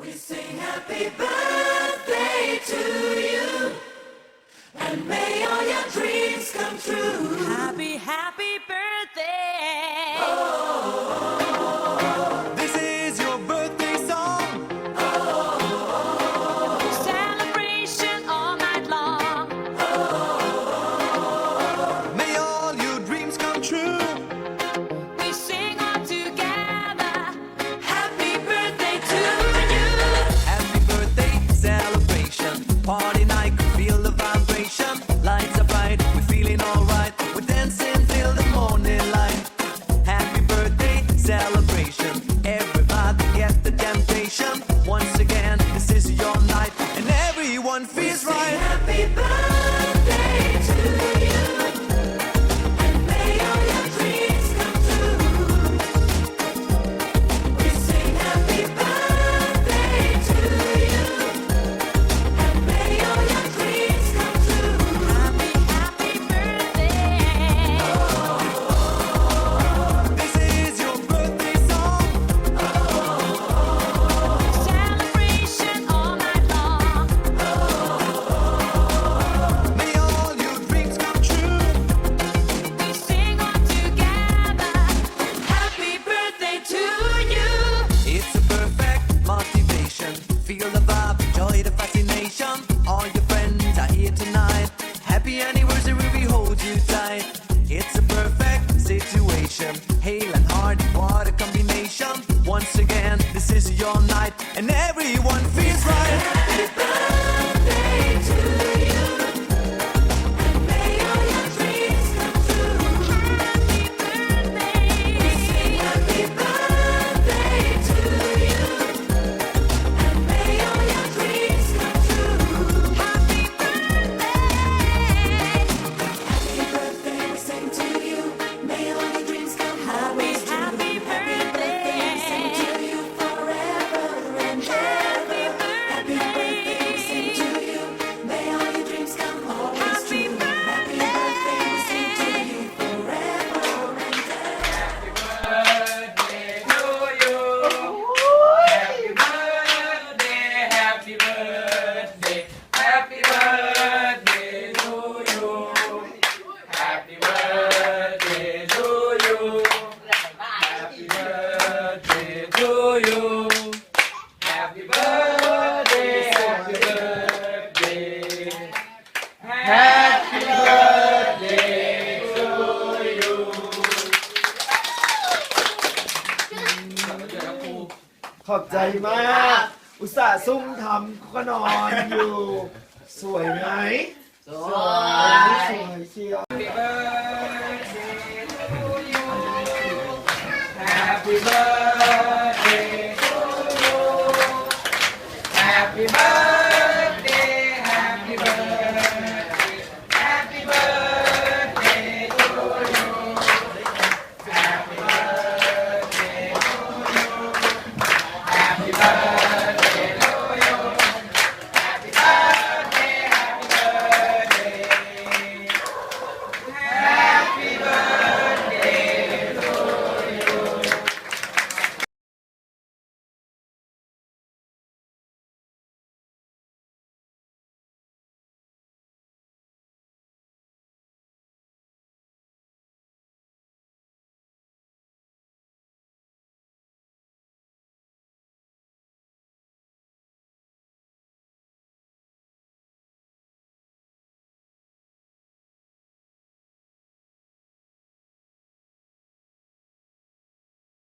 We sing happy birthday to you, and may all your dreams come true. Happy, happy birthday. This is your birthday song. Celebration all night long. May all your dreams come true. We sing all together. Happy birthday to you. Happy birthday celebration. Party night, feel the vibration. Lights are bright, we're feeling alright. We're dancing till the morning light. Happy birthday celebration. Everybody get the temptation. Once again, this is your night, and everyone feels right. Happy birthday to you, and may all your dreams come true. We sing happy birthday to you, and may all your dreams come true. Happy, happy birthday. This is your birthday song. Celebration all night long. May all your dreams come true. We sing all together. Happy birthday to you. It's a perfect motivation. Feel the vibe, enjoy the fascination. All your friends are here tonight. Happy anniversary, we hold you tight. It's a perfect situation. Hale and hard, what a combination. Once again, this is your night, and everyone feels right. Happy birthday to you, and may all your dreams come true. Happy birthday. Happy birthday to you, and may all your dreams come true. Happy birthday. Happy birthday, we sing to you. May all your dreams come always true. Happy birthday. We sing to you forever and ever. Happy birthday, we sing to you. May all your dreams come always true. Happy birthday, we sing to you forever and ever. Happy birthday, happy birthday to you. Happy birthday to you. Happy birthday to you. Happy birthday, happy birthday. Happy birthday to you. ขอบใจมาก อุตส่าห์ซุ่มทำก็นอนอยู่ สวยไหม สวยเชียว Happy birthday to you. Happy birthday.